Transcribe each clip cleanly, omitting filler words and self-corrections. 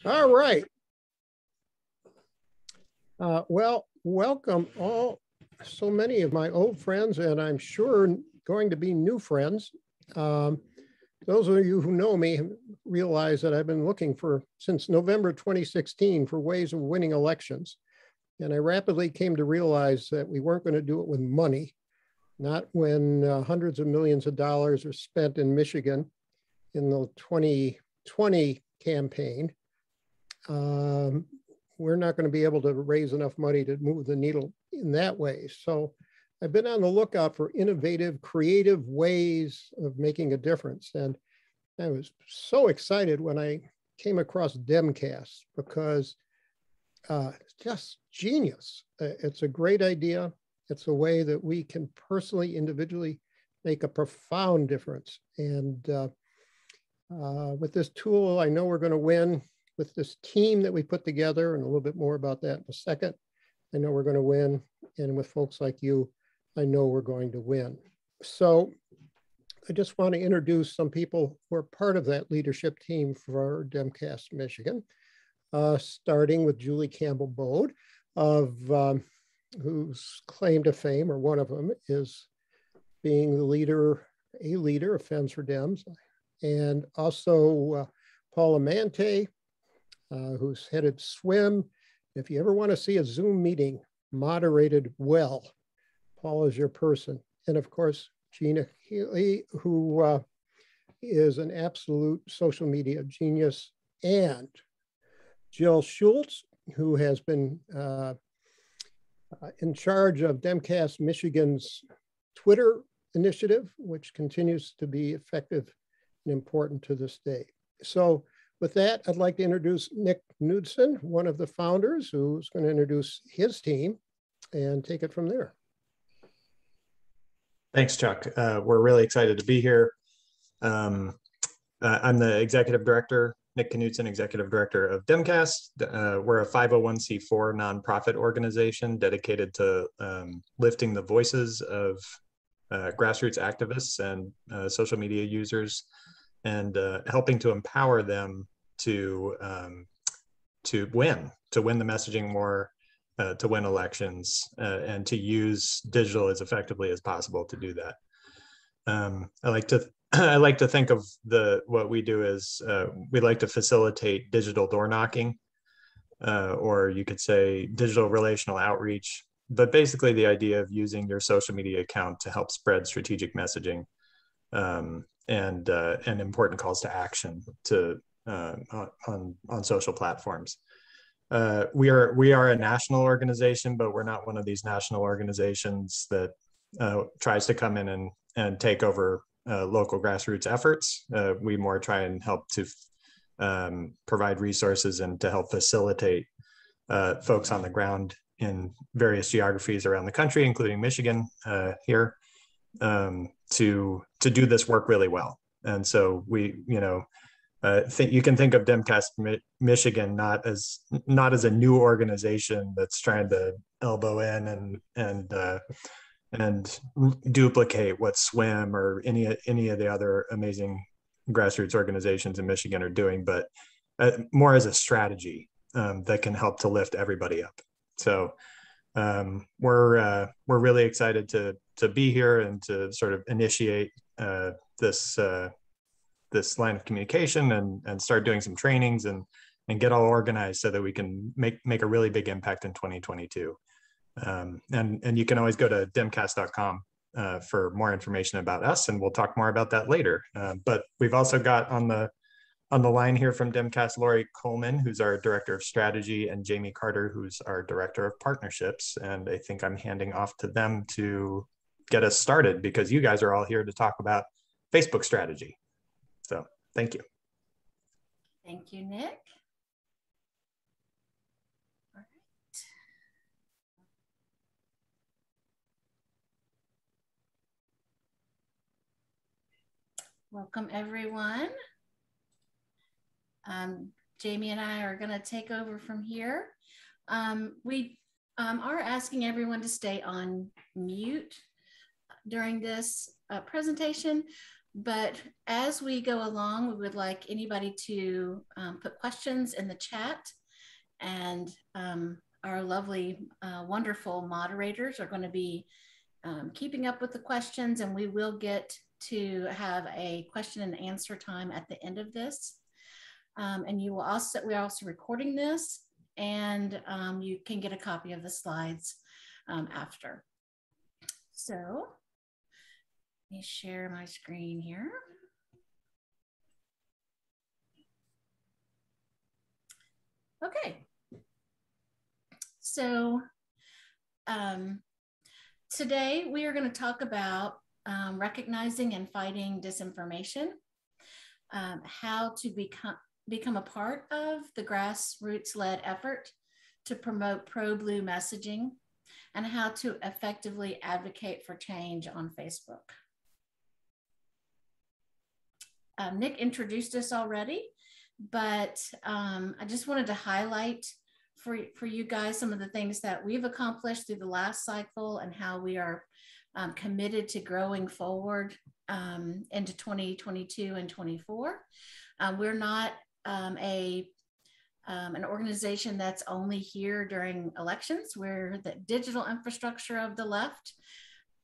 All right. Well, welcome all, so many of my old friends, and I'm sure going to be new friends. Those of you who know me realize that I've been looking since November 2016 for ways of winning elections. And I rapidly came to realize that we weren't going to do it with money, not when hundreds of millions of dollars are spent in Michigan in the 2020 campaign. We're not going to be able to raise enough money to move the needle in that way. So I've been on the lookout for innovative, creative ways of making a difference. And I was so excited when I came across DemCast because it's just genius. It's a great idea. It's a way that we can personally, individually make a profound difference. And with this tool, I know we're going to win. With this team that we put together, and a little bit more about that in a second, I know we're going to win. And with folks like you, I know we're going to win. So I just want to introduce some people who are part of that leadership team for DemCast Michigan, starting with Julie Campbell-Bode, whose claim to fame, or one of them, is being a leader of Femmes for Dems, and also Paula Mante, who's headed SWIM. If you ever want to see a Zoom meeting moderated well, Paul is your person. And of course, Gina Healy, who is an absolute social media genius, and Jill Schultz, who has been in charge of DemCast Michigan's Twitter initiative, which continues to be effective and important to this day. So with that, I'd like to introduce Nick Knudsen, one of the founders, who's going to introduce his team and take it from there. Thanks, Chuck. We're really excited to be here. I'm the executive director, Nick Knudsen, executive director of DemCast. We're a 501c4 nonprofit organization dedicated to lifting the voices of grassroots activists and social media users, and helping to empower them to win the messaging more, to win elections, and to use digital as effectively as possible to do that. I like to think of what we do as we like to facilitate digital door knocking, or you could say digital relational outreach. But basically, the idea of using your social media account to help spread strategic messaging and important calls to action on social platforms. We are a national organization, but we're not one of these national organizations that tries to come in and take over local grassroots efforts. We more try and help to provide resources and to help facilitate folks on the ground in various geographies around the country, including Michigan here, to do this work really well. And so we, you can think of DemCast Michigan not as a new organization that's trying to elbow in and duplicate what SWIM or any of the other amazing grassroots organizations in Michigan are doing, but more as a strategy that can help to lift everybody up. So we're really excited to be here and to sort of initiate this line of communication and start doing some trainings and get all organized so that we can make a really big impact in 2022. And you can always go to demcast.com for more information about us, and we'll talk more about that later. But we've also got on the line here from DemCast, Lori Coleman, who's our director of strategy, and Jamie Carter, who's our director of partnerships. And I think I'm handing off to them to get us started, because you guys are all here to talk about Facebook strategy. So thank you. Thank you, Nick. All right. Welcome, everyone. Jamie and I are going to take over from here. We are asking everyone to stay on mute during this presentation. But as we go along, we would like anybody to put questions in the chat, and our lovely, wonderful moderators are going to be keeping up with the questions, and we will get to have a question and answer time at the end of this. And you will also, we're also recording this, and you can get a copy of the slides after. So let me share my screen here. Okay. So today we are going to talk about recognizing and fighting disinformation, how to become a part of the grassroots-led effort to promote pro-blue messaging, and how to effectively advocate for change on Facebook. Nick introduced us already, but I just wanted to highlight for you guys some of the things that we've accomplished through the last cycle and how we are committed to growing forward into 2022 and 24. We're not an organization that's only here during elections. We're the digital infrastructure of the left.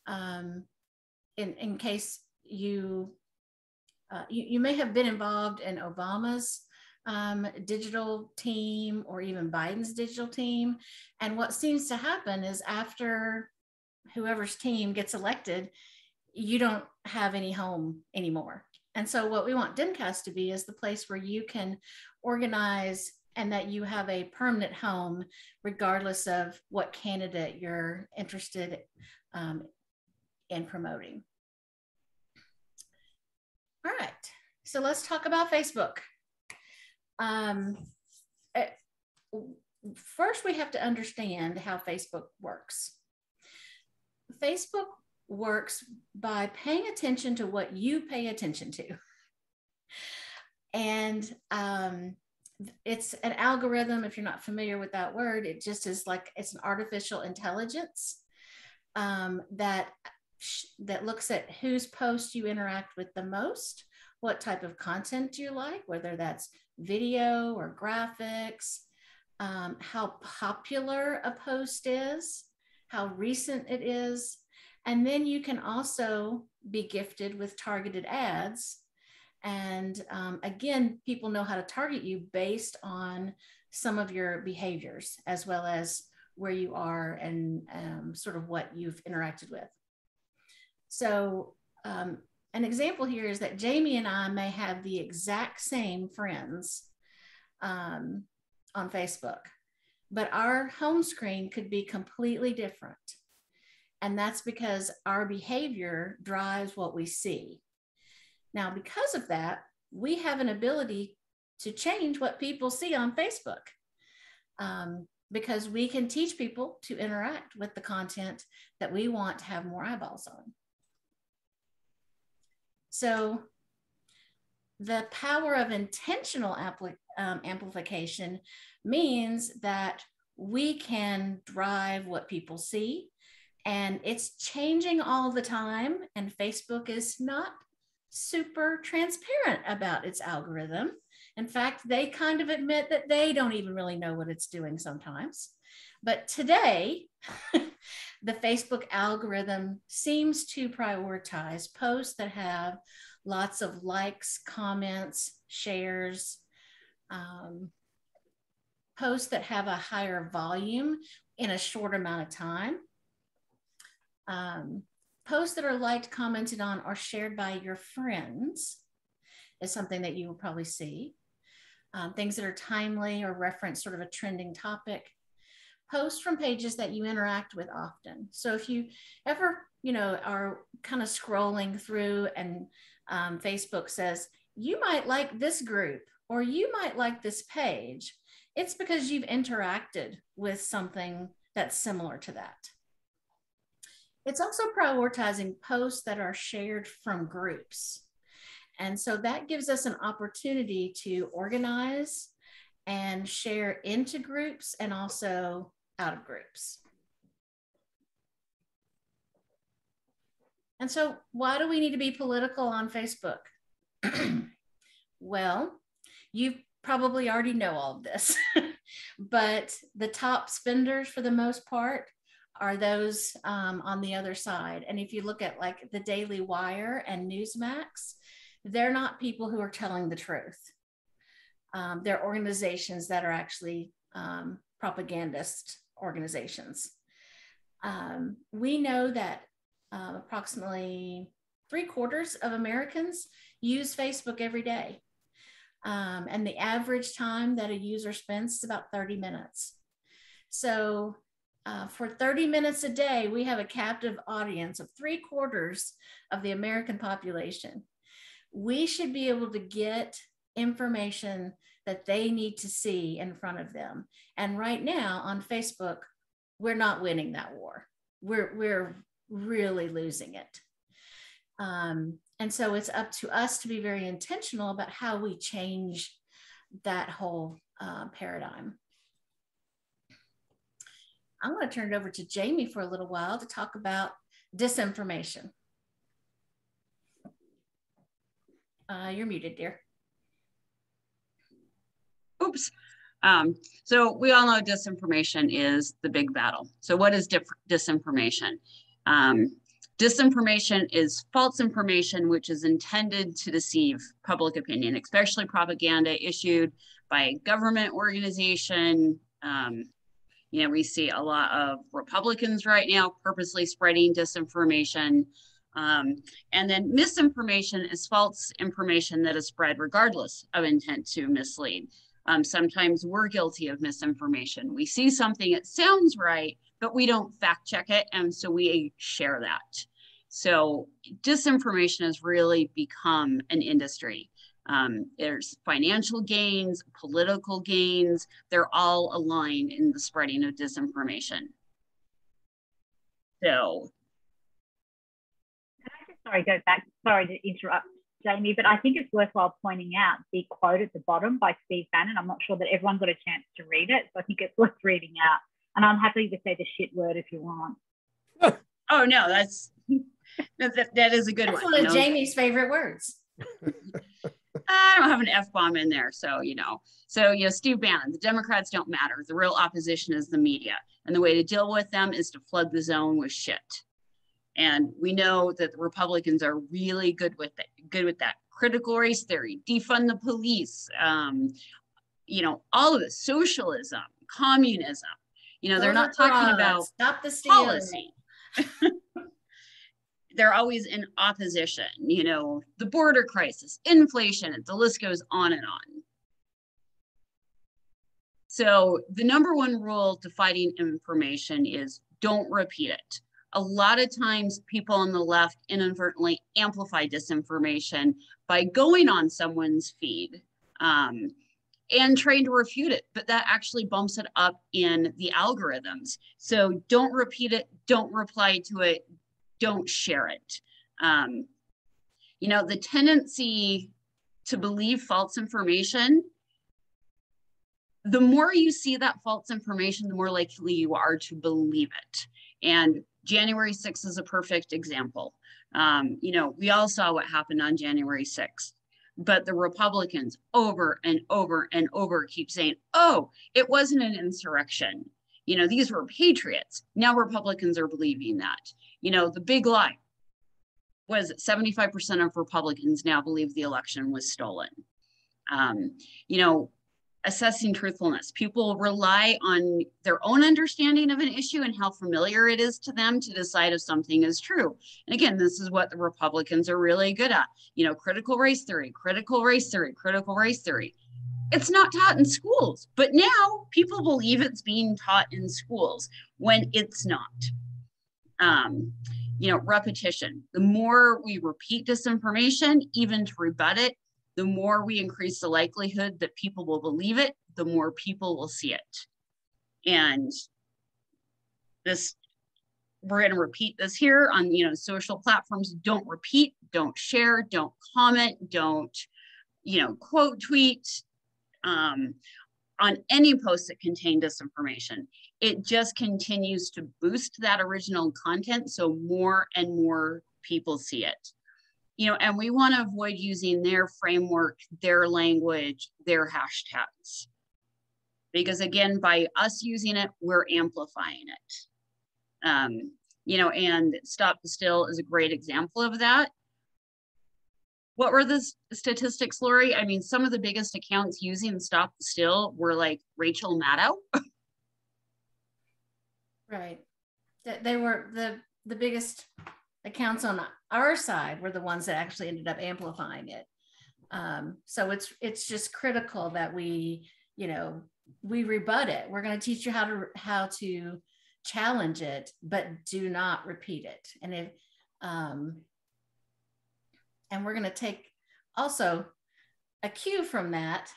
In case you may have been involved in Obama's digital team or even Biden's digital team. And what seems to happen is after whoever's team gets elected, you don't have any home anymore. And so what we want DemCast to be is the place where you can organize and that you have a permanent home, regardless of what candidate you're interested in promoting. All right, so let's talk about Facebook. First, we have to understand how Facebook works. Facebook works by paying attention to what you pay attention to. And it's an algorithm. If you're not familiar with that word, it just is like, it's an artificial intelligence that looks at whose posts you interact with the most, what type of content you like, whether that's video or graphics, how popular a post is, how recent it is. And then you can also be gifted with targeted ads. And again, people know how to target you based on some of your behaviors, as well as where you are and sort of what you've interacted with. So an example here is that Jamie and I may have the exact same friends on Facebook, but our home screen could be completely different. And that's because our behavior drives what we see. Now, because of that, we have an ability to change what people see on Facebook because we can teach people to interact with the content that we want to have more eyeballs on. So the power of intentional amplification means that we can drive what people see, and it's changing all the time, and Facebook is not super transparent about its algorithm. In fact, they kind of admit that they don't even really know what it's doing sometimes. But today, the Facebook algorithm seems to prioritize posts that have lots of likes, comments, shares, posts that have a higher volume in a short amount of time. Posts that are liked, commented on, or shared by your friends is something that you will probably see. Things that are timely or reference sort of a trending topic. Posts from pages that you interact with often. So if you ever, are kind of scrolling through and Facebook says, you might like this group or you might like this page, it's because you've interacted with something that's similar to that. It's also prioritizing posts that are shared from groups. And so that gives us an opportunity to organize and share into groups and also out of groups. And so why do we need to be political on Facebook? Well, you probably already know all of this, but the top spenders for the most part are those on the other side. And if you look at like the Daily Wire and Newsmax, they're not people who are telling the truth. They're organizations that are actually propagandist organizations. We know that approximately 3/4 of Americans use Facebook every day. And the average time that a user spends is about 30 minutes. So for 30 minutes a day, we have a captive audience of 3/4 of the American population. We should be able to get information that they need to see in front of them. And right now on Facebook, we're not winning that war. We're really losing it. And so it's up to us to be very intentional about how we change that whole paradigm. I'm going to turn it over to Jamie for a little while to talk about disinformation. You're muted, dear. Oops. So we all know disinformation is the big battle. So what is disinformation? Disinformation is false information which is intended to deceive public opinion, especially propaganda issued by a government organization. You know, we see a lot of Republicans right now purposely spreading disinformation. And then misinformation is false information that is spread regardless of intent to mislead. Sometimes we're guilty of misinformation. We see something, it sounds right, but we don't fact check it. And so we share that. So disinformation has really become an industry. There's financial gains, political gains. They're all aligned in the spreading of disinformation. So. Can I just, go back, sorry to interrupt, Jamie, but I think it's worthwhile pointing out the quote at the bottom by Steve Bannon. I'm not sure that everyone got a chance to read it, so I think it's worth reading out. And I'm happy to say the shit word if you want. Oh, no, that is a good one. That's one of Jamie's favorite words. I don't have an F-bomb in there, so, Steve Bannon, the Democrats don't matter. The real opposition is the media. And the way to deal with them is to flood the zone with shit. And we know that the Republicans are really good with that. Critical race theory, defund the police, all of it, socialism, communism. They're not talking about stop the stealing. Policy. They're always in opposition, the border crisis, inflation, the list goes on and on. So the number one rule to fighting information is don't repeat it. A lot of times people on the left inadvertently amplify disinformation by going on someone's feed and trying to refute it, but that actually bumps it up in the algorithms. So don't repeat it, don't reply to it, don't share it. The tendency to believe false information, the more you see that false information, the more likely you are to believe it. And January 6th is a perfect example. We all saw what happened on January 6th, but the Republicans over and over and over keep saying, oh, it wasn't an insurrection. These were patriots. Now Republicans are believing that. The big lie was 75% of Republicans now believe the election was stolen. Assessing truthfulness. People rely on their own understanding of an issue and how familiar it is to them to decide if something is true. And again, this is what the Republicans are really good at. Critical race theory, critical race theory, critical race theory. It's not taught in schools, but now people believe it's being taught in schools when it's not. Repetition. The more we repeat disinformation, even to rebut it, the more we increase the likelihood that people will believe it, the more people will see it. And we're going to repeat this here on, social platforms. Don't repeat, don't share, don't comment, don't, quote tweet on any posts that contain disinformation. It just continues to boost that original content. So more and more people see it. And we want to avoid using their framework, their language, their hashtags. Because again, by us using it, we're amplifying it. And Stop the Steal is a great example of that. What were the statistics, Lori? I mean, some of the biggest accounts using Stop the Steal were like Rachel Maddow. Right. They were the biggest accounts on our side were the ones that actually ended up amplifying it. So it's just critical that we rebut it. We're going to teach you how to challenge it, but do not repeat it. And we're going to take also a cue from that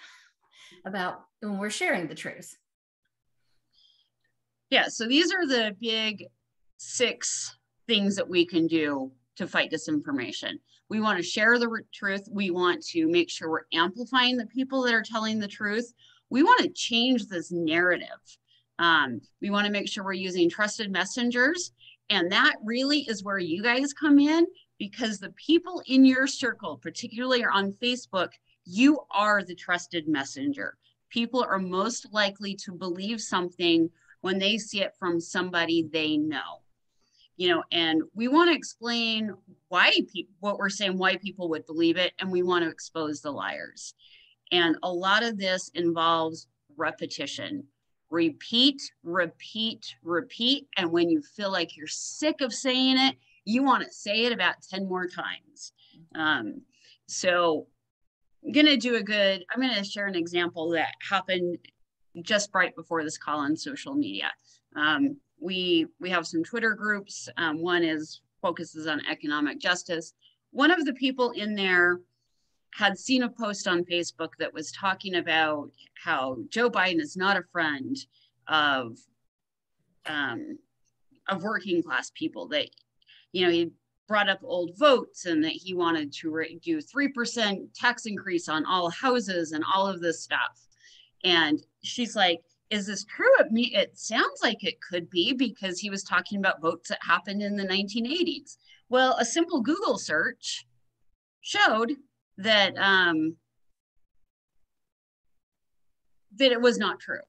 about when we're sharing the truth. Yeah, so these are the big 6 things that we can do to fight disinformation. We want to share the truth. We want to make sure we're amplifying the people that are telling the truth. We want to change this narrative. We want to make sure we're using trusted messengers. And that really is where you guys come in, because the people in your circle, particularly on Facebook, you are the trusted messenger. People are most likely to believe something when they see it from somebody they know. And we want to explain what we're saying, why people would believe it, and we want to expose the liars. And a lot of this involves repetition. Repeat, repeat, repeat. And when you feel like you're sick of saying it, you want to say it about 10 more times. So I'm going to share an example that happened just right before this call on social media. We have some Twitter groups. One focuses on economic justice. One of the people in there had seen a post on Facebook that was talking about how Joe Biden is not a friend of working class people. That, he brought up old votes and that he wanted to do 3% tax increase on all houses and all of this stuff. And she's like, is this true? It sounds like it could be, because he was talking about votes that happened in the 1980s. Well, a simple Google search showed that it was not true.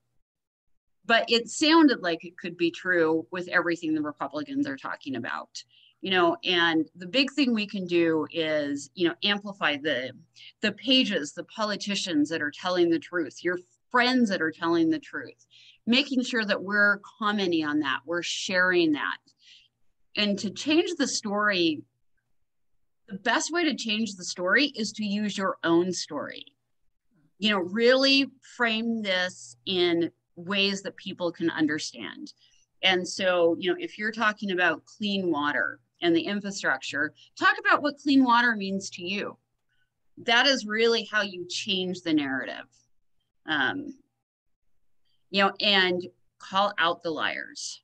But it sounded like it could be true with everything the Republicans are talking about. And the big thing we can do is, amplify the pages, the politicians that are telling the truth, your friends that are telling the truth, making sure that we're commenting on that, we're sharing that. And to change the story, the best way to change the story is to use your own story. Really frame this in ways that people can understand. And so, if you're talking about clean water and the infrastructure, talk about what clean water means to you. That is really how you change the narrative. And call out the liars.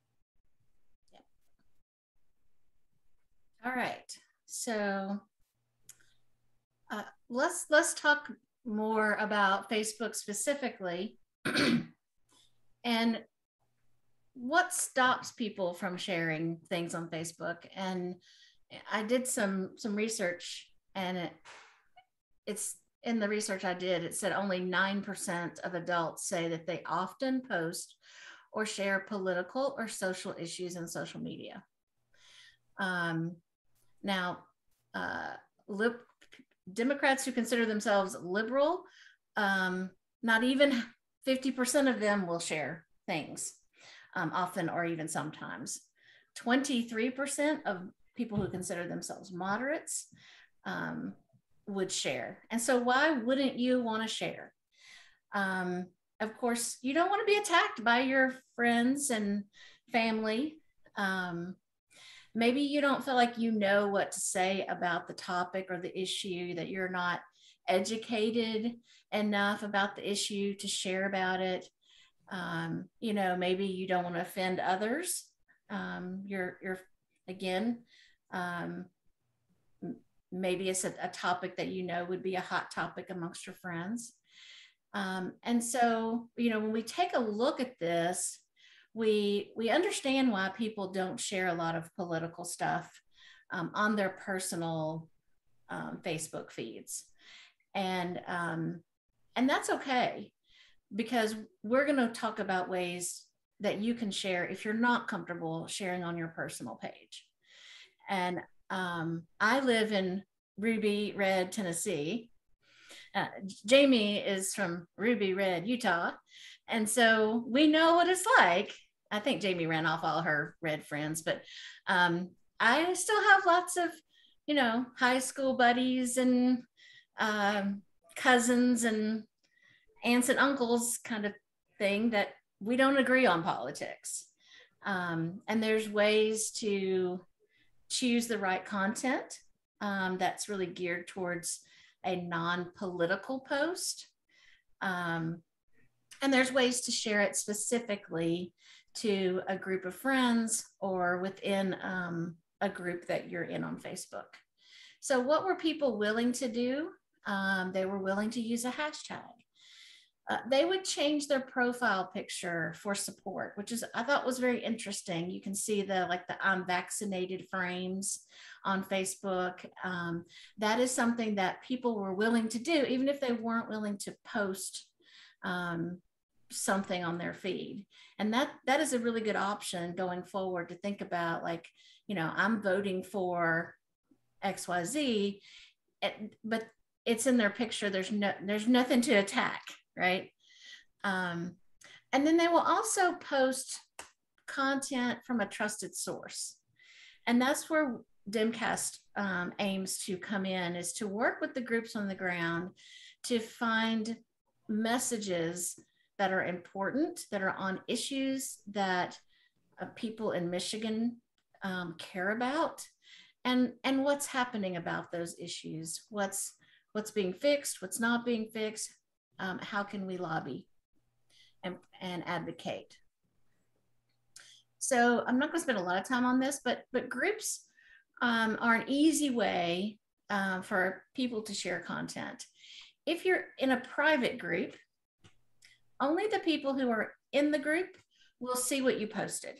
All right. So let's talk more about Facebook specifically and what stops people from sharing things on Facebook. And I did some research, and it's in the research I did, it said only 9% of adults say that they often post or share political or social issues in social media. Now, Democrats who consider themselves liberal, not even 50% of them will share things often or even sometimes. 23% of people who consider themselves moderates would share. And so why wouldn't you want to share? Of course, you don't want to be attacked by your friends and family. Maybe you don't feel like you know what to say about the topic or the issue, that you're not educated enough about the issue to share about it. Maybe you don't want to offend others. Maybe it's a topic that would be a hot topic amongst your friends. And so, when we take a look at this, we understand why people don't share a lot of political stuff on their personal Facebook feeds. And that's okay, because we're going to talk about ways that you can share if you're not comfortable sharing on your personal page. And I live in Ruby Red, Tennessee. Jamie is from Ruby Red, Utah. And so we know what it's like. I think Jamie ran off all her red friends, but I still have lots of, high school buddies and cousins and aunts and uncles kind of thing that we don't agree on politics. And there's ways to choose the right content that's really geared towards a non-political post. And there's ways to share it specifically to a group of friends or within a group that you're in on Facebook. So what were people willing to do? They were willing to use a hashtag. They would change their profile picture for support, which I thought was very interesting. You can see the I'm vaccinated frames on Facebook. That is something that people were willing to do, even if they weren't willing to post something on their feed. And that is a really good option going forward to think about, I'm voting for XYZ, but it's in their picture. There's nothing to attack. Right. And then they will also post content from a trusted source. And that's where DemCast aims to come in, is to work with the groups on the ground to find messages that are important, that are on issues that people in Michigan care about, and what's happening about those issues, what's being fixed, what's not being fixed. How can we lobby and advocate? So I'm not going to spend a lot of time on this, but groups are an easy way for people to share content. If you're in a private group, only the people who are in the group will see what you posted.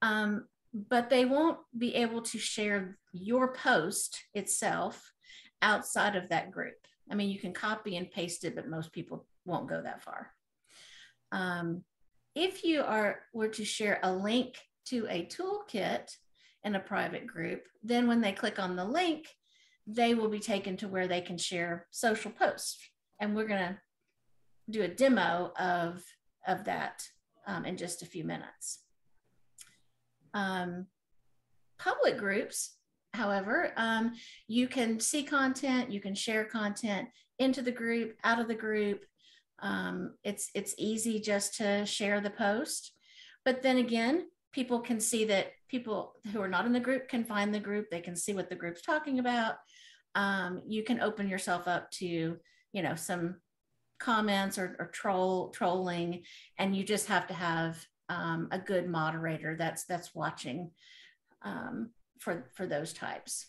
But they won't be able to share your post itself outside of that group. I mean, you can copy and paste it, but most people won't go that far. If you were to share a link to a toolkit in a private group, then when they click on the link, they will be taken to where they can share social posts. And we're going to do a demo of that in just a few minutes. Public groups, however, you can see content, you can share content into the group, out of the group. It's easy just to share the post. But then again, people can see that people who are not in the group can find the group. They can see what the group's talking about. You can open yourself up to, some comments or trolling, and you just have to have a good moderator that's watching for those types.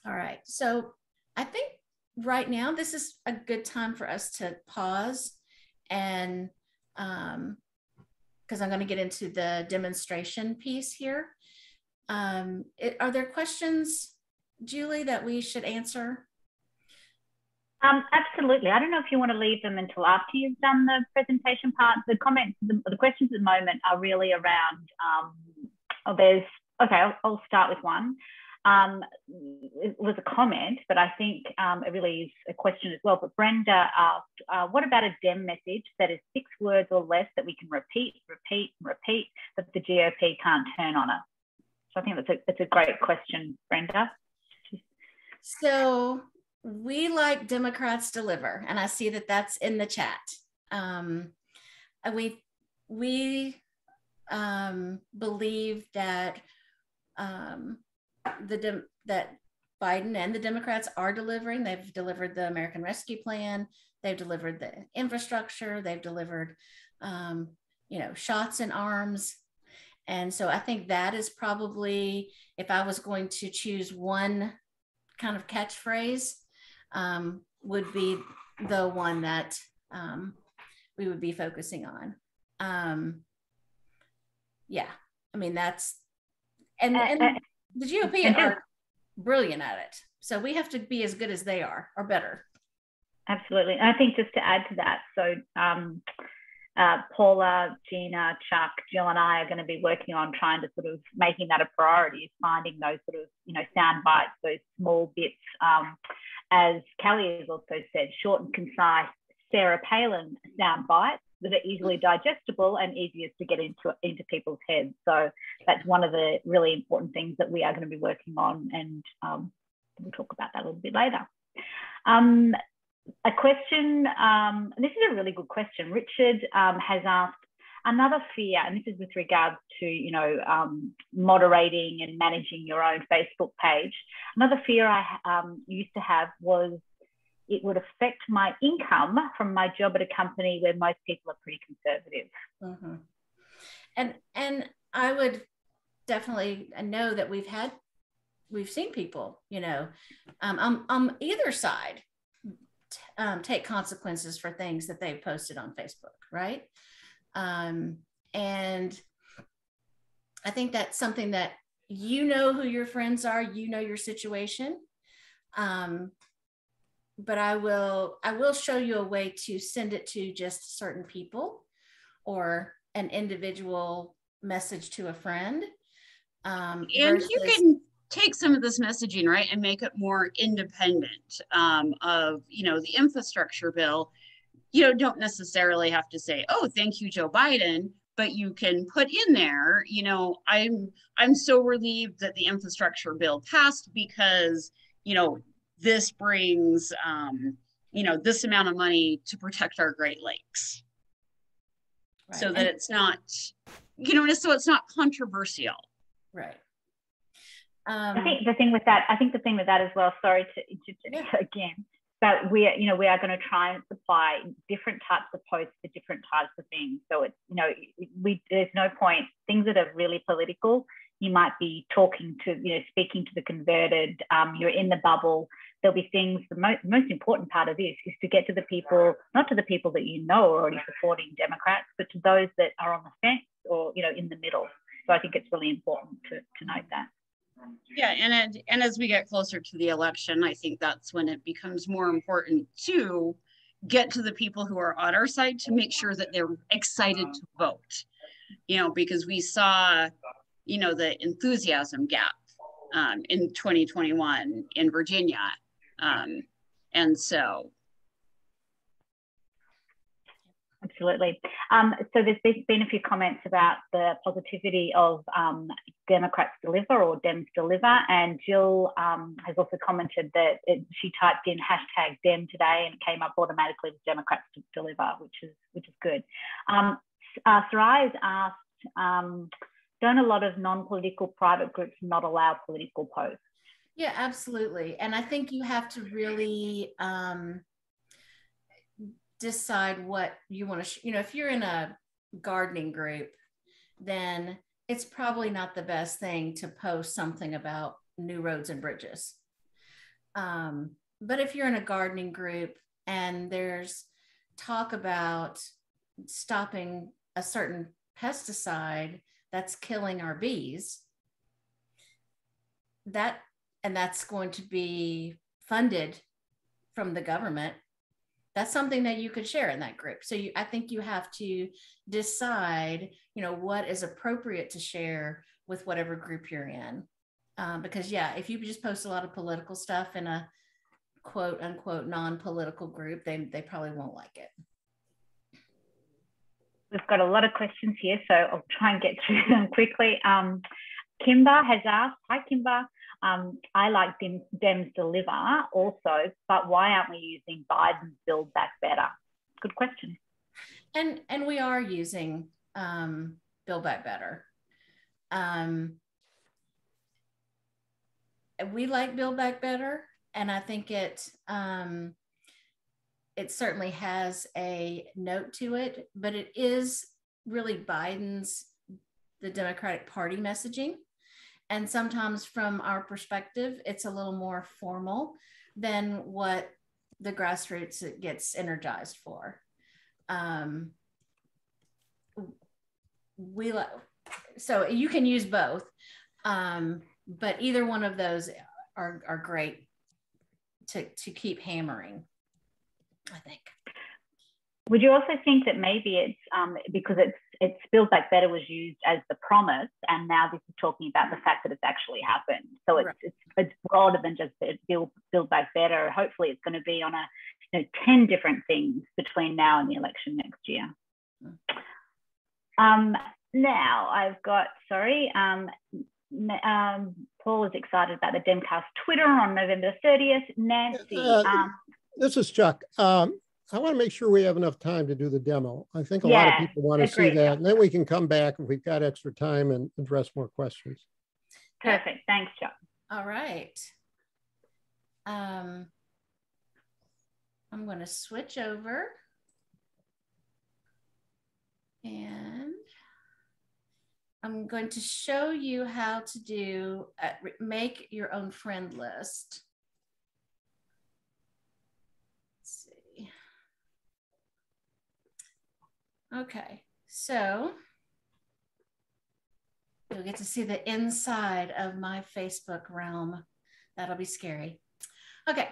All right, so I think right now this is a good time for us to pause, and because I'm going to get into the demonstration piece here. Are there questions, Julie, that we should answer? Absolutely. I don't know if you want to leave them until after you've done the presentation part. The comments, the questions at the moment are really around, I'll start with one. It was a comment, but I think it really is a question as well. But Brenda asked, what about a Dem message that is 6 words or less that we can repeat, that the GOP can't turn on us? So I think that's a great question, Brenda. So we like Democrats deliver, and I see that that's in the chat. We believe that that Biden and the Democrats are delivering. They've delivered the American Rescue Plan. They've delivered the infrastructure. They've delivered, shots in arms. And so I think that is probably, if I was going to choose one kind of catchphrase, would be the one that we would be focusing on. Yeah, I mean, that's, and the GOP are brilliant at it. So we have to be as good as they are or better. Absolutely. And I think just to add to that, so Paula, Gina, Chuck, Jill and I are going to be working on trying to sort of making that a priority, finding those sort of, you know, sound bites, those small bits. As Kelly has also said, short and concise Sarah Palin sound bites that are easily digestible and easiest to get into people's heads. So that's one of the really important things that we are going to be working on, and we'll talk about that a little bit later. A question, and this is a really good question. Richard has asked another fear, and this is with regards to, you know, moderating and managing your own Facebook page. Another fear I used to have was it would affect my income from my job at a company where most people are pretty conservative. Mm-hmm. And I would definitely know that we've seen people, you know, on either side take consequences for things that they've posted on Facebook, right? And I think that's something that, you know, who your friends are, you know, your situation. But I will show you a way to send it to just certain people or an individual message to a friend. And you can take some of this messaging, right, and make it more independent of, you know, the infrastructure bill. You know, don't necessarily have to say, oh, thank you, Joe Biden, but you can put in there, you know, I'm so relieved that the infrastructure bill passed because, you know, this brings, you know, this amount of money to protect our Great Lakes. Right. So that it's not, you know, so it's not controversial. Right. I think the thing with that as well, sorry to interject again, but we are going to try and supply different types of posts for different types of things. So it's, you know, there's no point, things that are really political, you might be talking to, you know, speaking to the converted, you're in the bubble. There'll be things, the most important part of this is to get to the people, not to the people that you know are already supporting Democrats, but to those that are on the fence or, you know, in the middle. So I think it's really important to note that. Yeah, and as we get closer to the election, I think that's when it becomes more important to get to the people who are on our side to make sure that they're excited to vote, you know, because we saw, you know, the enthusiasm gap in 2021 in Virginia. And so. Absolutely. So there's been a few comments about the positivity of Democrats deliver or Dems deliver, and Jill has also commented that she typed in #Dem today and it came up automatically with Democrats to deliver, which is good. Sarai has asked, don't a lot of non-political private groups not allow political posts? Yeah, absolutely. And I think you have to really decide what you want to, you know, if you're in a gardening group, then it's probably not the best thing to post something about new roads and bridges. But if you're in a gardening group and there's talk about stopping a certain pesticide that's killing our bees, that's going to be funded from the government, that's something that you could share in that group. So I think you have to decide, you know, what is appropriate to share with whatever group you're in. Because yeah, if you just post a lot of political stuff in a quote unquote non-political group, they probably won't like it. We've got a lot of questions here, so I'll try and get through them quickly. Kimber has asked, hi Kimber, I like Dems deliver also, but why aren't we using Biden's Build Back Better? Good question. And we are using Build Back Better. We like Build Back Better, and I think it certainly has a note to it, but it is really the Democratic Party messaging. And sometimes from our perspective, it's a little more formal than what the grassroots gets energized for. so you can use both, but either one of those are great to keep hammering, I think. Would you also think that maybe it's because it's Build Back Better was used as the promise, and now this is talking about the fact that it's actually happened. So it's broader than just Build Back Better. Hopefully, it's going to be on 10 different things between now and the election next year. Now I've got Paul is excited about the DemCast Twitter on November 30th. Nancy, this is Chuck. I want to make sure we have enough time to do the demo. I think a lot of people want to see that, and then we can come back if we've got extra time and address more questions. Perfect. Thanks, Chuck. All right. I'm going to switch over and I'm going to show you how to do make your own friend list. Okay, so you'll get to see the inside of my Facebook realm. That'll be scary. Okay,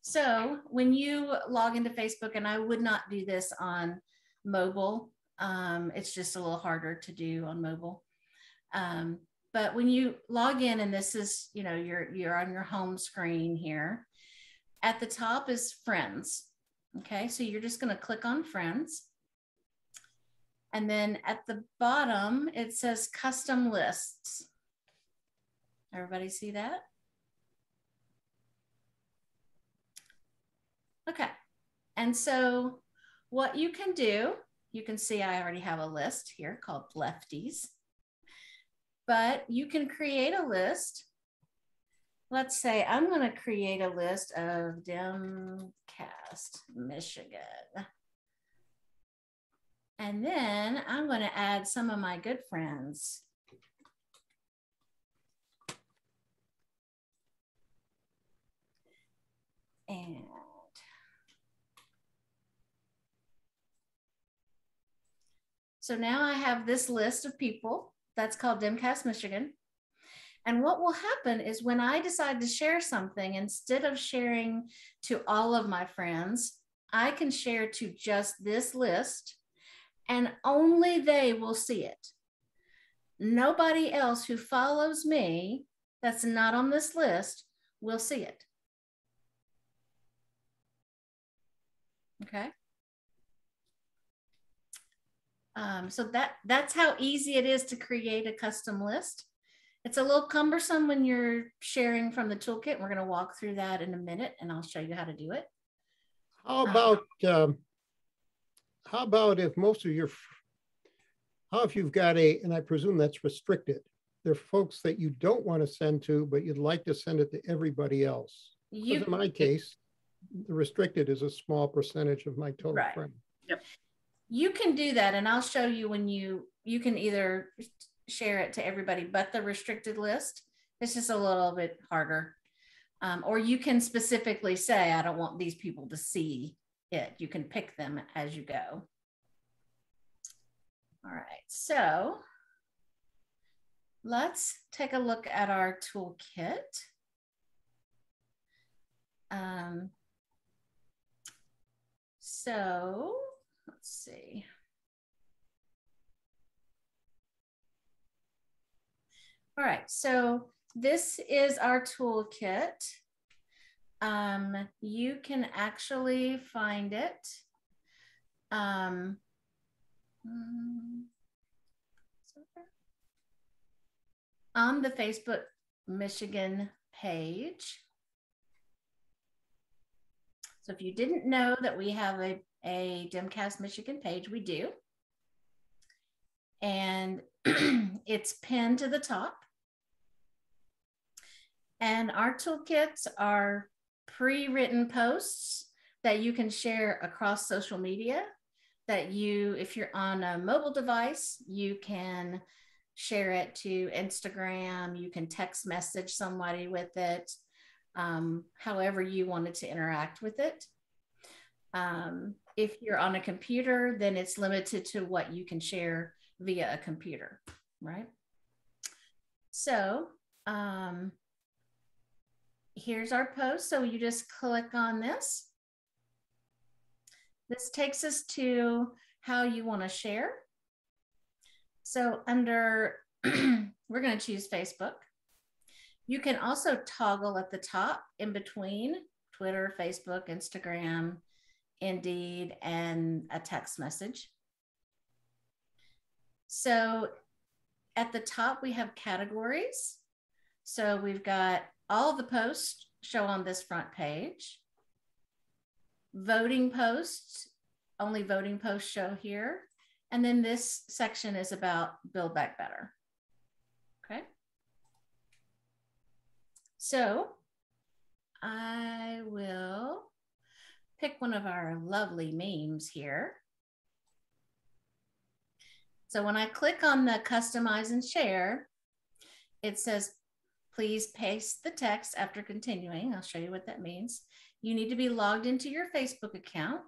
so when you log into Facebook, and I would not do this on mobile, it's just a little harder to do on mobile. But when you log in, and this is, you're on your home screen here, at the top is Friends. Okay, so you're just going to click on Friends. And then at the bottom, it says Custom Lists. Everybody see that? Okay. And so what you can do, you can see I already have a list here called Lefties. But you can create a list. Let's say I'm going to create a list of DemCast Michigan. And then I'm going to add some of my good friends. And so now I have this list of people that's called DemCast Michigan. And what will happen is when I decide to share something, instead of sharing to all of my friends, I can share to just this list. And only they will see it. Nobody else who follows me that's not on this list will see it. Okay. So that's how easy it is to create a custom list. It's a little cumbersome when you're sharing from the toolkit. We're going to walk through that in a minute, and I'll show you how to do it. How about if most of if you've got and I presume that's restricted, there are folks that you don't want to send to, but you'd like to send it to everybody else. In my case, the restricted is a small percentage of my total friends. Yep. You can do that, and I'll show you when you can either share it to everybody but the restricted list. It's just a little bit harder. Or you can specifically say, I don't want these people to see it. You can pick them as you go. All right, so let's take a look at our toolkit. So let's see. All right, so this is our toolkit. You can actually find it on the Facebook Michigan page. So if you didn't know that we have a DemCast Michigan page, we do. And it's pinned to the top. And our toolkits are pre-written posts that you can share across social media, that if you're on a mobile device, you can share it to Instagram, you can text message somebody with it, however you wanted to interact with it. If you're on a computer, then it's limited to what you can share via a computer, right? So here's our post. So you just click on this. This takes us to how you want to share. So under, we're going to choose Facebook. You can also toggle at the top in between Twitter, Facebook, Instagram, Indeed, and a text message. So at the top, we have categories. So we've got all the posts show on this front page. Voting posts, only voting posts show here. And then this section is about Build Back Better. Okay. So I will pick one of our lovely memes here. So when I click on the customize and share, it says, please paste the text after continuing. I'll show you what that means. You need to be logged into your Facebook account,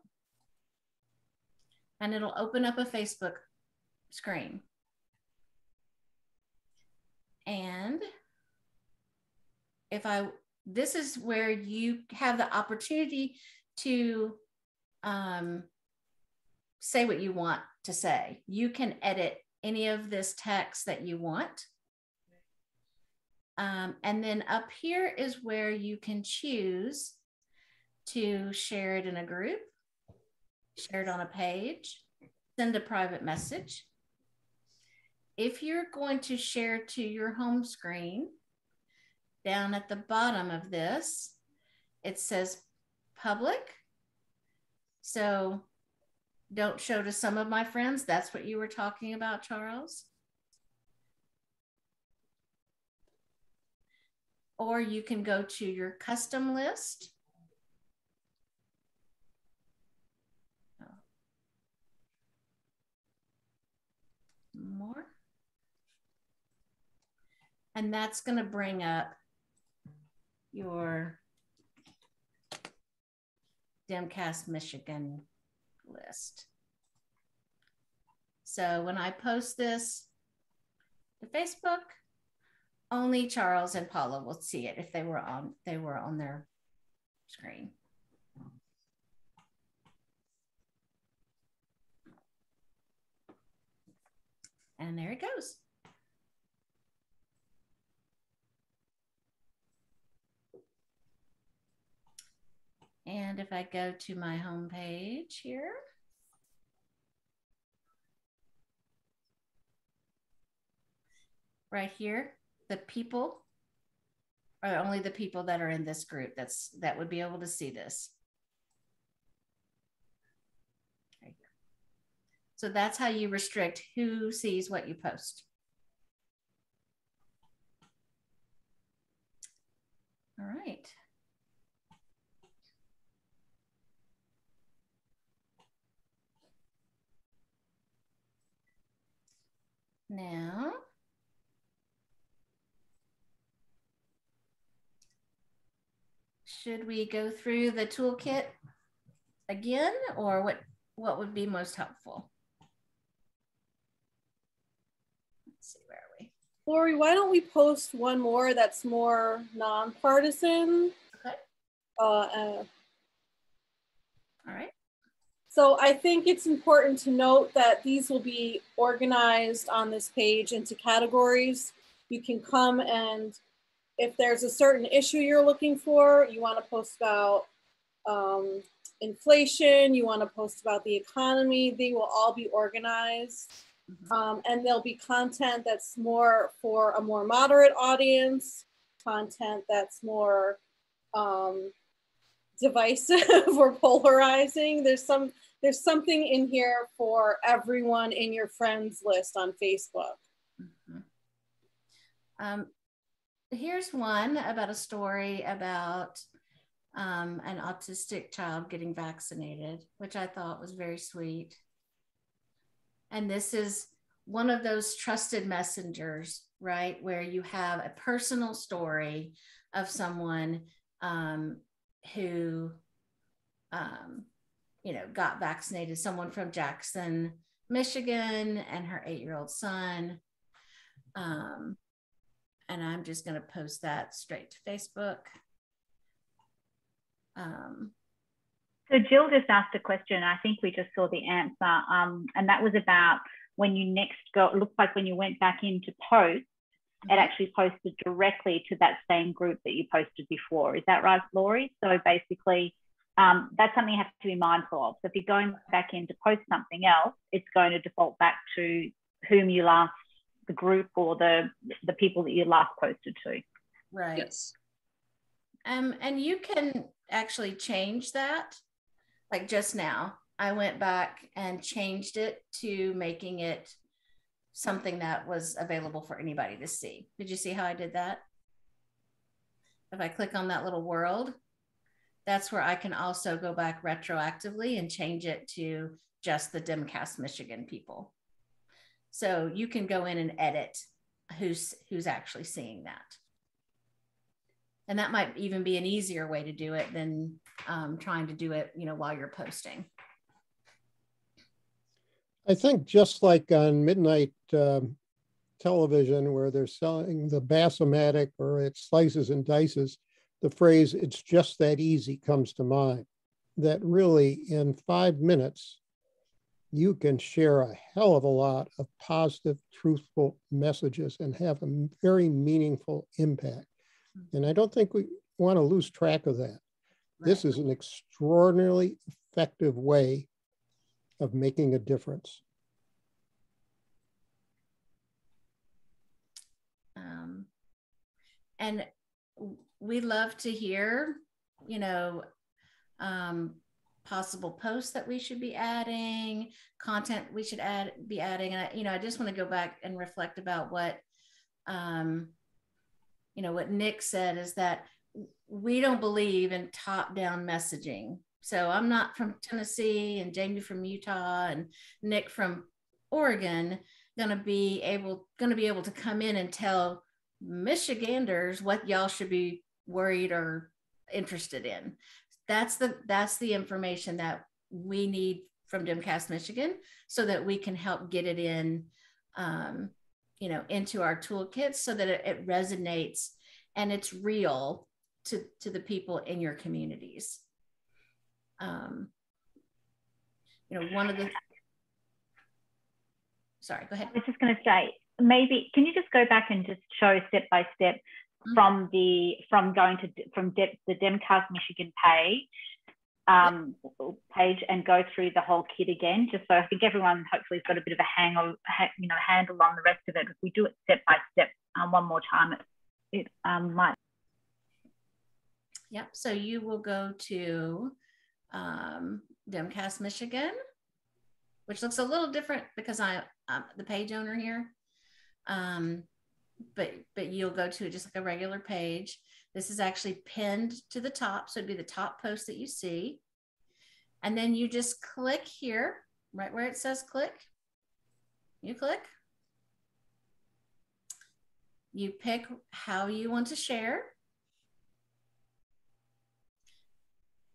and it'll open up a Facebook screen. And this is where you have the opportunity to say what you want to say. You can edit any of this text that you want. And then up here is where you can choose to share it in a group, share it on a page, send a private message. If you're going to share to your home screen, down at the bottom of this, it says public. So don't show to some of my friends. That's what you were talking about, Charles. Or you can go to your custom list. More. And that's going to bring up your DemCast Michigan list. So when I post this to Facebook, only Charles and Paula will see it if they were on their screen. And there it goes. And if I go to my home page here, right here, the people are only the people that are in this group that would be able to see this. Right here. So that's how you restrict who sees what you post. All right. Now, should we go through the toolkit again, or what would be most helpful? Let's see, where are we? Lori, why don't we post one more that's more nonpartisan? Okay. All right. So I think it's important to note that these will be organized on this page into categories. You can come and if there's a certain issue you're looking for, you want to post about inflation, you want to post about the economy, they will all be organized. And there'll be content that's more for a more moderate audience, content that's more divisive or polarizing. There's something in here for everyone in your friends list on Facebook. Here's one about a story about an autistic child getting vaccinated, which I thought was very sweet. And this is one of those trusted messengers, right? Where you have a personal story of someone who, got vaccinated, someone from Jackson, Michigan and her 8-year-old son. And I'm just going to post that straight to Facebook. So Jill just asked a question. I think we just saw the answer. And that was about when you next go, it looks like when you went back into post, it actually posted directly to that same group that you posted before. Is that right, Laurie? So basically, that's something you have to be mindful of. So if you're going back in to post something else, it's going to default back to whom you last, the group or the people that you last posted to. Right. Yes. And you can actually change that. Like just now, I went back and changed it to making it something that was available for anybody to see. Did you see how I did that? If I click on that little world, that's where I can also go back retroactively and change it to just the DemCast Michigan people. So you can go in and edit who's actually seeing that. And that might even be an easier way to do it than trying to do it, while you're posting. I think just like on midnight television where they're selling the Bassomatic or it slices and dices, the phrase, "it's just that easy," comes to mind. That really in 5 minutes, you can share a hell of a lot of positive, truthful messages and have a very meaningful impact. And I don't think we want to lose track of that. Right. This is an extraordinarily effective way of making a difference. And we love to hear, possible posts that we should be adding, content we should be adding. And I just want to go back and reflect about what what Nick said, is that we don't believe in top-down messaging. So I'm not from Tennessee and Jamie from Utah and Nick from Oregon gonna be able to come in and tell Michiganders what y'all should be worried or interested in. That's the information that we need from DemCast Michigan, so that we can help get it in into our toolkits, so that it resonates and it's real to the people in your communities. One of the, sorry, go ahead. I was just going to say, maybe, can you just go back and just show step by step from the DemCast Michigan page and go through the whole kit again, just so I think everyone hopefully has got a bit of a handle on the rest of it. If we do it step by step one more time, it might. Yep. So you will go to DemCast Michigan, which looks a little different because I'm the page owner here. But you'll go to just like a regular page. This is actually pinned to the top, so it'd be the top post that you see. And then you just click here, right where it says click. You click. You pick how you want to share.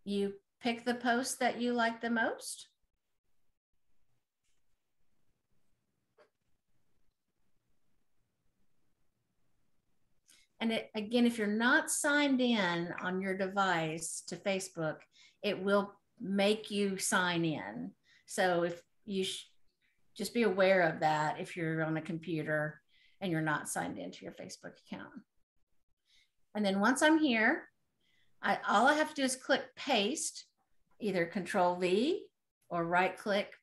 You pick the post that you like the most. And again, if you're not signed in on your device to Facebook, it will make you sign in. So if you just be aware of that if you're on a computer and you're not signed into your Facebook account. And then once I'm here, all I have to do is click paste, either Control V or right click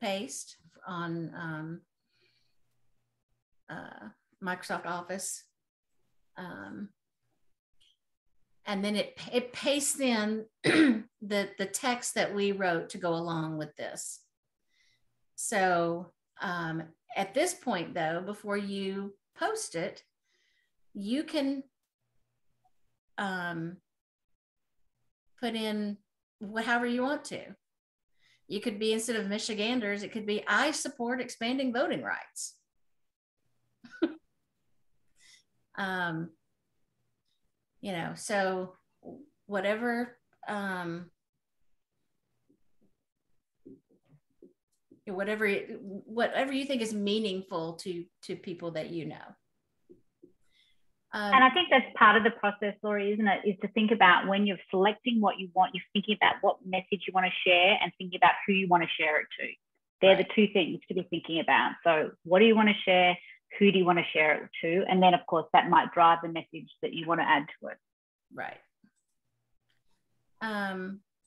paste on Microsoft Office. And then it pastes in the text that we wrote to go along with this. So at this point though, before you post it, you can put in however you want to. You could be, instead of Michiganders, it could be, I support expanding voting rights. So whatever whatever you think is meaningful to people that you know. And I think that's part of the process, Laurie, isn't it? Is to think about when you're selecting what you want, you're thinking about what message you want to share and thinking about who you want to share it to. They're the two things to be thinking about. So what do you want to share? Who do you want to share it to? And then, of course, that might drive the message that you want to add to it. Right.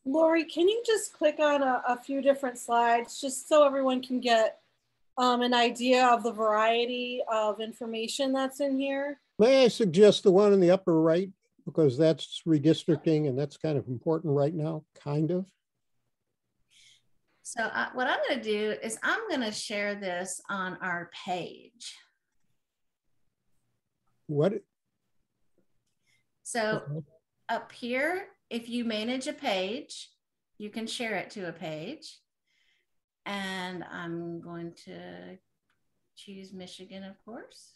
Laurie, can you just click on a few different slides just so everyone can get an idea of the variety of information that's in here? May I suggest the one in the upper right, because that's redistricting and that's kind of important right now, kind of. So what I'm going to do is I'm going to share this on our page. What? So up here, if you manage a page, you can share it to a page. And I'm going to choose Michigan, of course.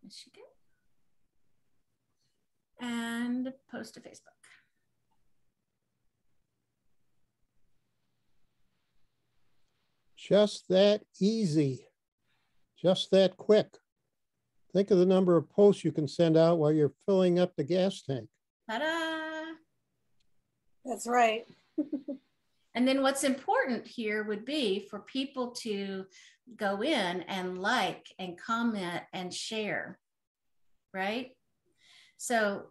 Michigan. And post to Facebook. Just that easy. Just that quick. Think of the number of posts you can send out while you're filling up the gas tank. Ta-da! That's right. And then what's important here would be for people to go in and like and comment and share, right? So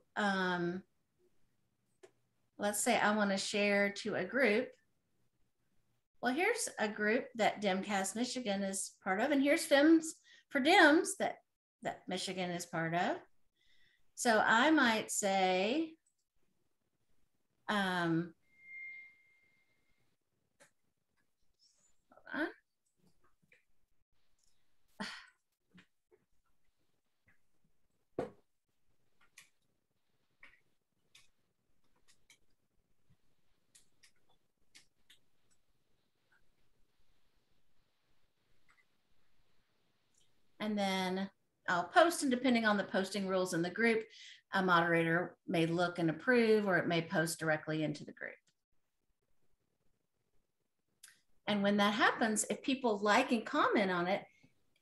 let's say I want to share to a group. Well, here's a group that DemCast Michigan is part of, and here's Femmes for Dems that Michigan is part of. So I might say, hold on. And then I'll post, and depending on the posting rules in the group, a moderator may look and approve, or it may post directly into the group. And when that happens, if people like and comment on it,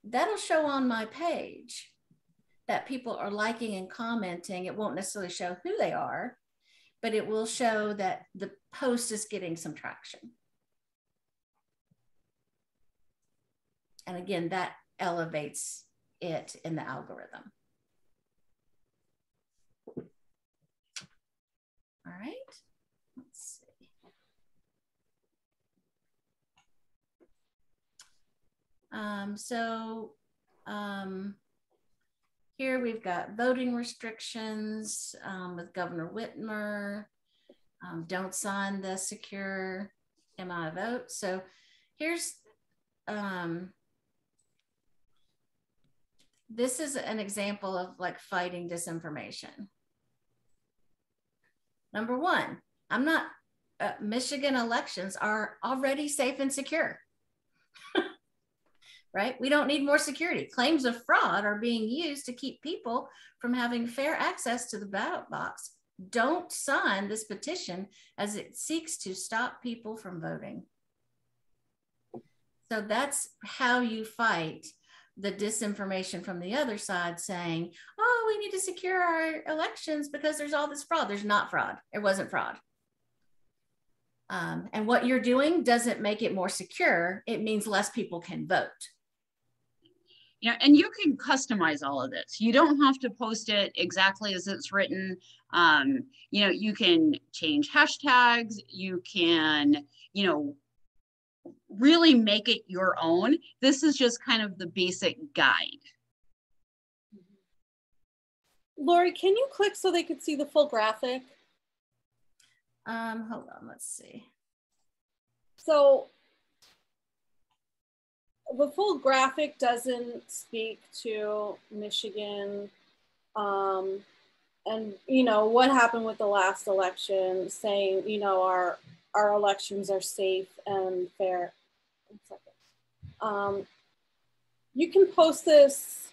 that'll show on my page that people are liking and commenting. It won't necessarily show who they are, but it will show that the post is getting some traction. And again, that elevates it in the algorithm. All right, let's see. Here we've got voting restrictions with Governor Whitmer. Don't sign the secure MI vote. So here's, this is an example of like fighting disinformation. Number one, Michigan elections are already safe and secure, right? We don't need more security. Claims of fraud are being used to keep people from having fair access to the ballot box. Don't sign this petition as it seeks to stop people from voting. So that's how you fight the disinformation from the other side saying, oh, we need to secure our elections because there's all this fraud. There's not fraud. It wasn't fraud. And what you're doing doesn't make it more secure. It means less people can vote. Yeah, and you can customize all of this. You don't have to post it exactly as it's written. You know, you can change hashtags. You can, you know, really make it your own. This is just kind of the basic guide. Laurie, can you click so they could see the full graphic? Hold on, let's see. So the full graphic doesn't speak to Michigan and, you know, what happened with the last election, saying, you know, our elections are safe and fair. 1 second. You can post this,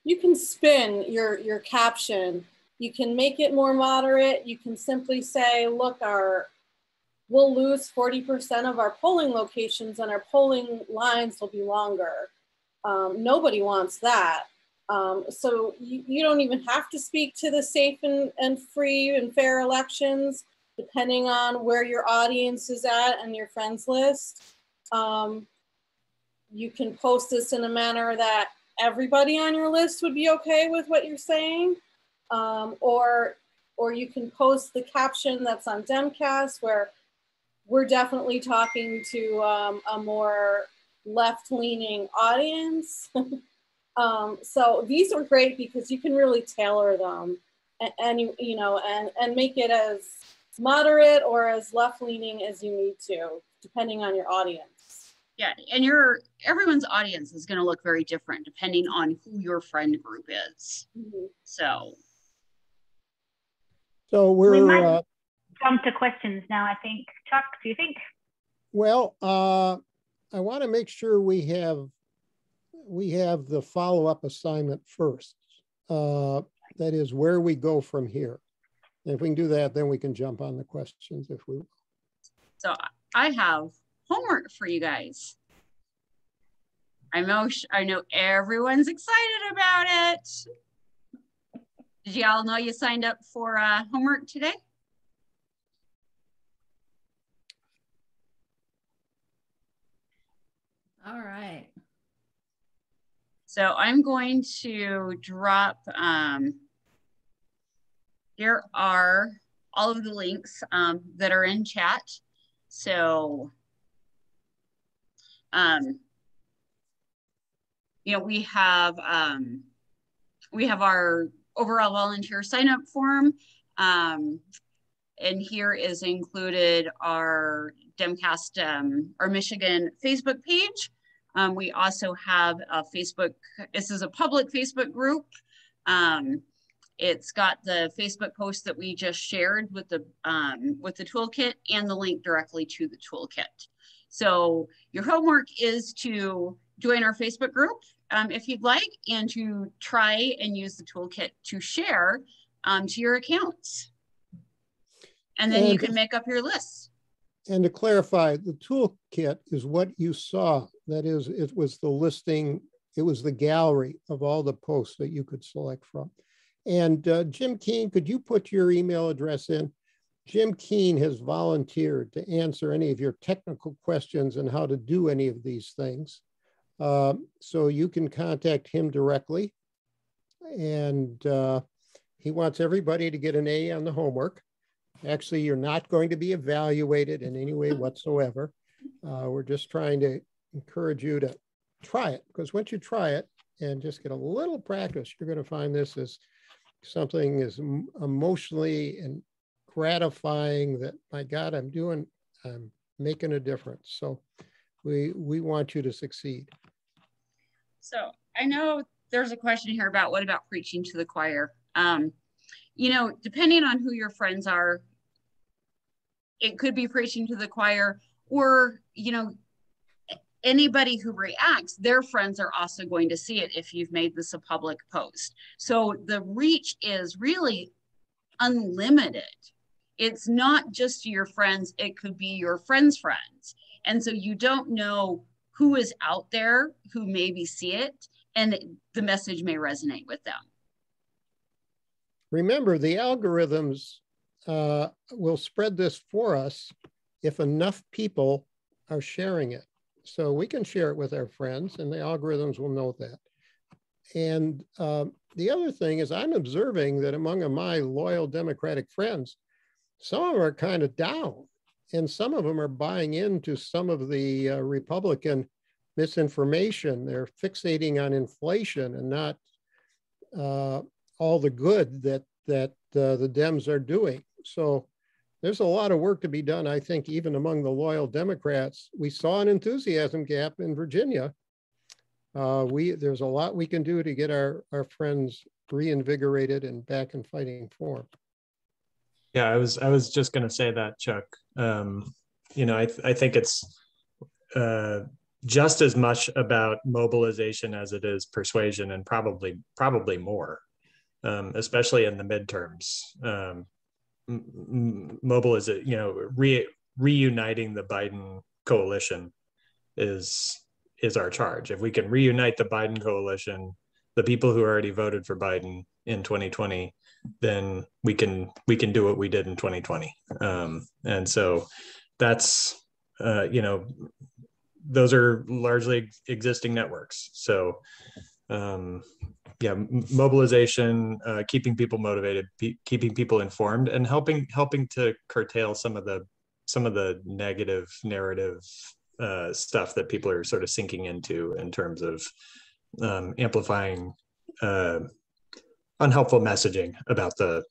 you can spin your caption. You can make it more moderate. You can simply say, look, our we'll lose 40% of our polling locations and our polling lines will be longer. Nobody wants that. So you don't even have to speak to the safe and free and fair elections, depending on where your audience is at and your friends list. You can post this in a manner that everybody on your list would be okay with what you're saying. Or you can post the caption that's on DemCast, where we're definitely talking to a more left-leaning audience. So these are great because you can really tailor them and make it as moderate or as left-leaning as you need to, depending on your audience. Yeah, and everyone's audience is going to look very different depending on who your friend group is. Mm-hmm. So we might jump to questions now, I think. Chuck, do you think? Well, I want to make sure we have the follow-up assignment first. That is where we go from here. And if we can do that, then we can jump on the questions if we will. So I have homework for you guys. I know everyone's excited about it. Did you all know you signed up for homework today? All right. So I'm going to drop, here are all of the links that are in chat. So, we have our overall volunteer sign up form. And here is included our DemCast, our Michigan Facebook page. We also have a Facebook, this is a public Facebook group. It's got the Facebook post that we just shared with the toolkit and the link directly to the toolkit. So your homework is to join our Facebook group if you'd like, and to try and use the toolkit to share to your accounts. And then you can make up your list. And to clarify, the toolkit is what you saw. That is, it was the listing, it was the gallery of all the posts that you could select from. And Jim Keene, could you put your email address in? Jim Keene has volunteered to answer any of your technical questions on how to do any of these things. So you can contact him directly. And he wants everybody to get an A on the homework. Actually, you're not going to be evaluated in any way whatsoever. We're just trying to encourage you to try it, because once you try it and just get a little practice, you're going to find this is something as emotionally and gratifying that, my God, I'm making a difference. So we want you to succeed. So I know there's a question here about what about preaching to the choir? Depending on who your friends are, it could be preaching to the choir, or, anybody who reacts, their friends are also going to see it if you've made this a public post. So the reach is really unlimited. It's not just to your friends, it could be your friends' friends. And so you don't know who is out there who maybe see it, and the message may resonate with them. Remember, the algorithms will spread this for us if enough people are sharing it. So we can share it with our friends, and the algorithms will know that. And the other thing is, I'm observing that among my loyal Democratic friends, some of them are kind of down, and some of them are buying into some of the Republican misinformation. They're fixating on inflation and not all the good that the Dems are doing. So there's a lot of work to be done, I think, even among the loyal Democrats. We saw an enthusiasm gap in Virginia. There's a lot we can do to get our friends reinvigorated and back in fighting form. Yeah, I was just going to say that, Chuck. I think it's just as much about mobilization as it is persuasion, and probably more, especially in the midterms. Mobilization, reuniting the Biden coalition is our charge. If we can reunite the Biden coalition, the people who already voted for Biden in 2020, then we can do what we did in 2020. And so that's, those are largely existing networks. So mobilization, keeping people motivated, keeping people informed, and helping to curtail some of the negative narrative stuff that people are sort of sinking into in terms of amplifying unhelpful messaging about the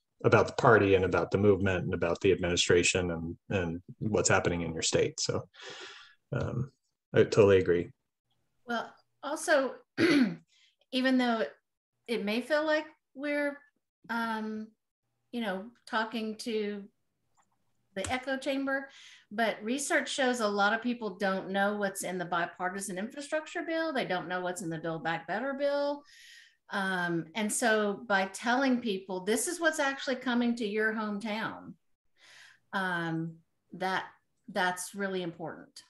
party and about the movement and about the administration and what's happening in your state. So I totally agree. Well, also, even though it may feel like we're, talking to the echo chamber, but research shows a lot of people don't know what's in the bipartisan infrastructure bill. They don't know what's in the Build Back Better bill. And so by telling people, this is what's actually coming to your hometown, that's really important.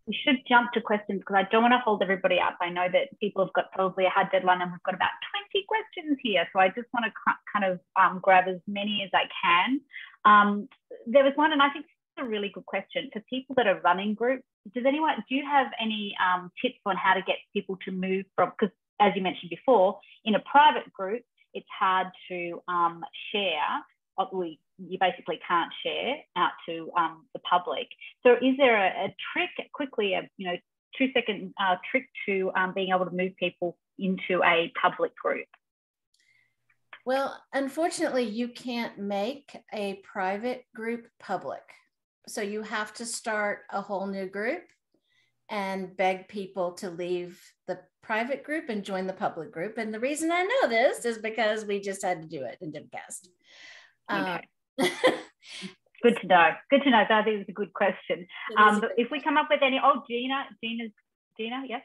We should jump to questions because I don't want to hold everybody up. I know that people have got probably a hard deadline and we've got about 20 questions here. So I just want to kind of grab as many as I can. There was one, and I think this is a really good question for people that are running groups. Do you have any tips on how to get people to move from, because as you mentioned before, in a private group, it's hard to share. You basically can't share out to the public. So is there a trick, quickly, a 2-second trick to being able to move people into a public group? Well, unfortunately, you can't make a private group public. So you have to start a whole new group and beg people to leave the private group and join the public group. And the reason I know this is because we just had to do it in DemCast. Okay. Good to know. Good to know. So I think it's a good question. But if we come up with any, Gina, yes?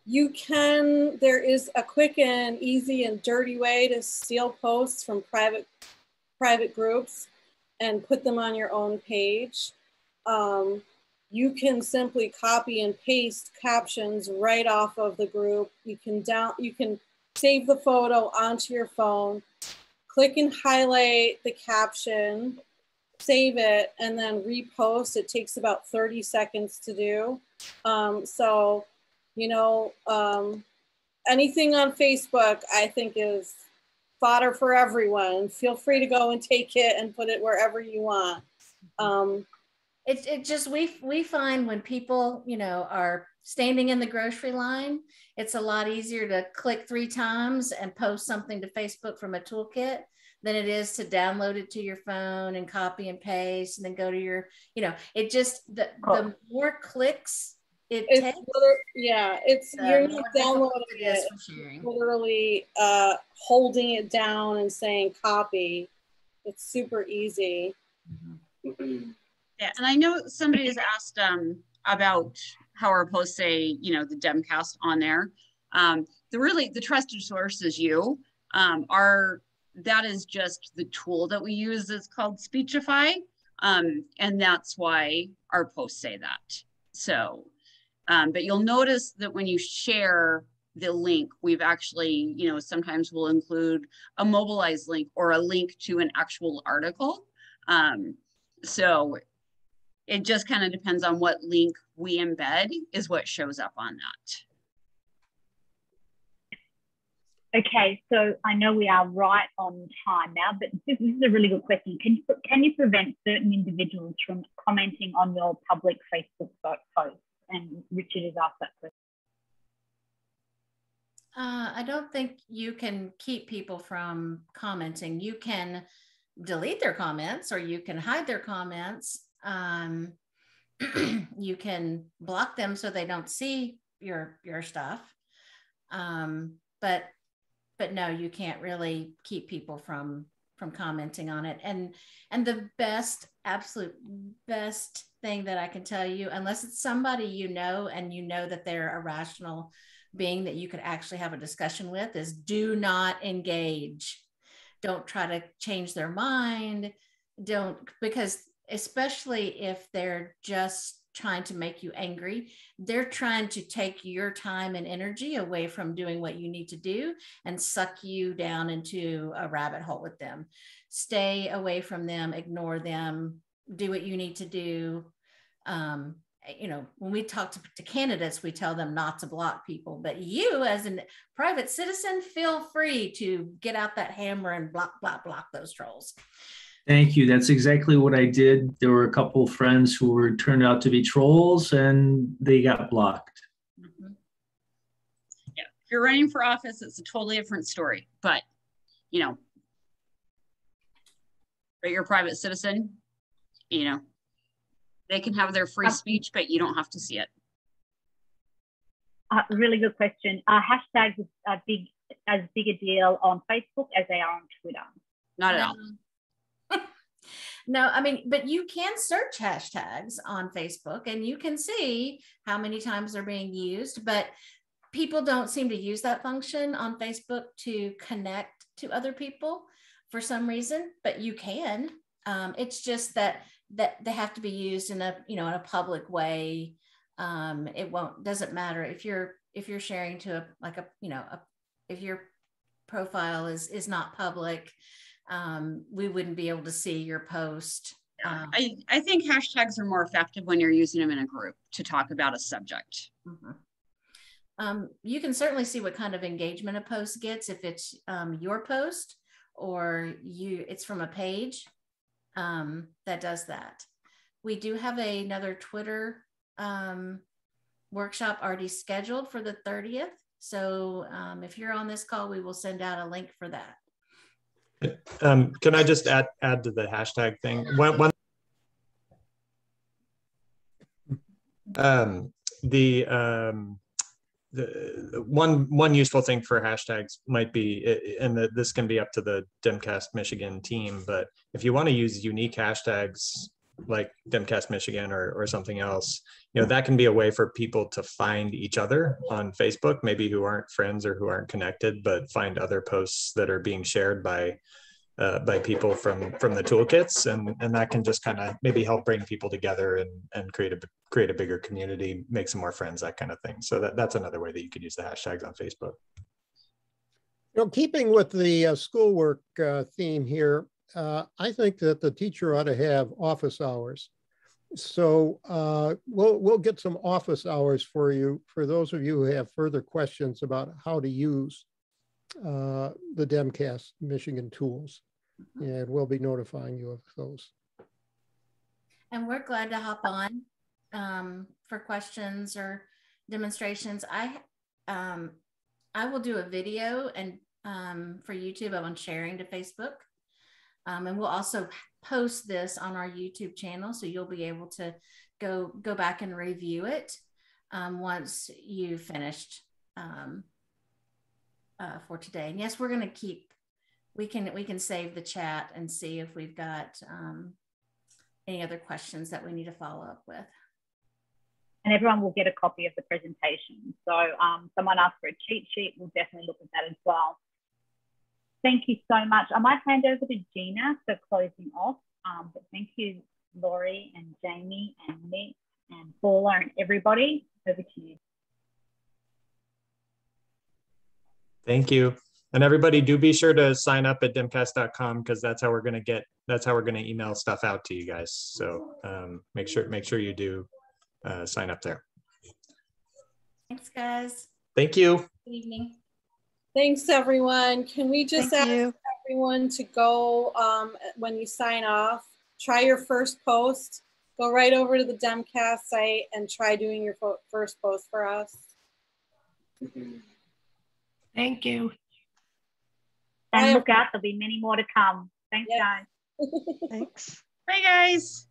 You can, there is a quick and easy and dirty way to steal posts from private groups and put them on your own page. You can simply copy and paste captions right off of the group. You can save the photo onto your phone, click and highlight the caption, save it, and then repost. It takes about 30 seconds to do. Anything on Facebook, I think, is fodder for everyone. Feel free to go and take it and put it wherever you want. We find when people, are standing in the grocery line, it's a lot easier to click 3 times and post something to Facebook from a toolkit than it is to download it to your phone and copy and paste and then go to your, the more clicks it takes. You're not downloading it, literally holding it down and saying copy. It's super easy. Mm-hmm. Yeah, and I know somebody has asked about how our posts say, the DemCast on there. The trusted source is you. That is just the tool that we use. It's called Speechify, and that's why our posts say that. So, but you'll notice that when you share the link, we've actually, sometimes we'll include a mobilized link or a link to an actual article. So it just kind of depends on what link we embed is what shows up on that. Okay, so I know we are right on time now, but this is a really good question. Can you prevent certain individuals from commenting on your public Facebook posts? And Richard has asked that question. I don't think you can keep people from commenting. You can delete their comments or you can hide their comments. You can block them so they don't see your stuff. But no, you can't really keep people from commenting on it. And the absolute best thing that I can tell you, unless it's somebody and that they're a rational being that you could actually have a discussion with, is do not engage. Don't try to change their mind. don't, because especially if they're just trying to make you angry, they're trying to take your time and energy away from doing what you need to do and suck you down into a rabbit hole with them. Stay away from them, ignore them, do what you need to do. You know, when we talk to candidates, we tell them not to block people, but you as a private citizen, feel free to get out that hammer and block those trolls. Thank you. That's exactly what I did. There were a couple of friends who were turned out to be trolls and they got blocked. Mm-hmm. Yeah, if you're running for office, it's a totally different story. But, you know, but you're a private citizen, you know, they can have their free speech, but you don't have to see it. Really good question. Hashtags are as big a deal on Facebook as they are on Twitter. Not at all. No, I mean, but you can search hashtags on Facebook and you can see how many times they're being used, but people don't seem to use that function on Facebook to connect to other people for some reason, but you can. It's just that they have to be used in a, you know, in a public way. It doesn't matter if you're sharing to if your profile is not public, we wouldn't be able to see your post. I think hashtags are more effective when you're using them in a group to talk about a subject. Mm-hmm. You can certainly see what kind of engagement a post gets if it's your post or it's from a page that does that. We do have another Twitter workshop already scheduled for the 30th. So if you're on this call, we will send out a link for that. Can I just add to the hashtag thing? The one useful thing for hashtags might be, and this can be up to the DemCast Michigan team, but if you want to use unique hashtags like DemCast Michigan or something else, you know, that can be a way for people to find each other on Facebook, maybe who aren't friends or who aren't connected, but find other posts that are being shared by people from the toolkits, and that can just kind of maybe help bring people together and create a bigger community, make some more friends, that kind of thing. So that's another way that you could use the hashtags on Facebook. You know, keeping with the schoolwork theme here, I think that the teacher ought to have office hours. So we'll get some office hours for you, for those of you who have further questions about how to use the DemCast Michigan tools, and we'll be notifying you of those. And we're glad to hop on for questions or demonstrations. I will do a video and for YouTube on sharing to Facebook. And we'll also post this on our YouTube channel, so you'll be able to go back and review it once you've finished for today. And yes, we're going to keep. We can save the chat and see if we've got any other questions that we need to follow up with. And everyone will get a copy of the presentation. So someone asked for a cheat sheet. We'll definitely look at that as well. Thank you so much. I might hand over to Gina for closing off. But thank you, Laurie and Jamie and Nick and Paula and everybody. Over to you. Thank you. And everybody, do be sure to sign up at demcast.com, because that's how we're going to email stuff out to you guys. So make sure you do sign up there. Thanks, guys. Thank you. Good evening. Thanks, everyone. Can we just ask everyone to go, when you sign off, try your first post, go right over to the DemCast site and try doing your first post for us. Thank you. And look out, there'll be many more to come. Thanks, guys. Thanks. Bye, guys.